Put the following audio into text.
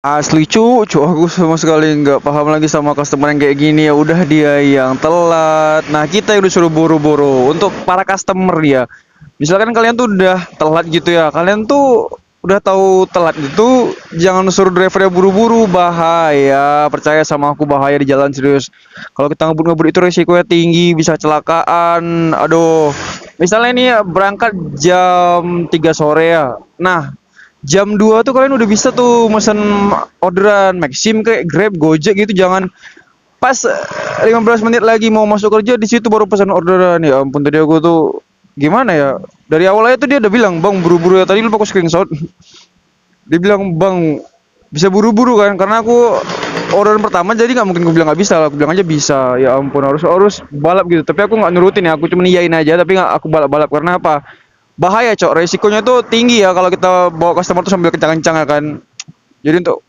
Asli cu, aku sama sekali nggak paham lagi sama customer yang kayak gini. Ya udah dia yang telat. Nah kita yang disuruh buru-buru. Untuk para customer ya, misalkan kalian tuh udah telat gitu ya, kalian tuh udah tahu telat gitu, jangan suruh drivernya buru-buru, bahaya. Percaya sama aku, bahaya di jalan serius. Kalau kita ngebut-ngebut itu resikonya tinggi, bisa kecelakaan. Aduh, misalnya ini ya, berangkat jam 3 sore ya. Nah, jam 2 tuh kalian udah bisa tuh mesen orderan Maxim kayak Grab, Gojek gitu. Jangan pas 15 menit lagi mau masuk kerja di situ baru pesan orderan. Ya ampun, tadi aku tuh gimana ya? Dari awal aja tuh dia udah bilang, "Bang, buru-buru ya." Tadi lupa aku screenshot. Dia bilang, "Bang, bisa buru-buru kan?" Karena aku orderan pertama jadi nggak mungkin gue bilang nggak bisa. Aku bilang aja bisa. Ya ampun, harus harus balap gitu. Tapi aku nggak nurutin ya. Aku cuma iyain aja tapi nggak aku balap-balap. Karena apa? Bahaya, Cok. Resikonya tuh tinggi ya kalau kita bawa customer tuh sambil kencang-kencang ya kan. Jadi untuk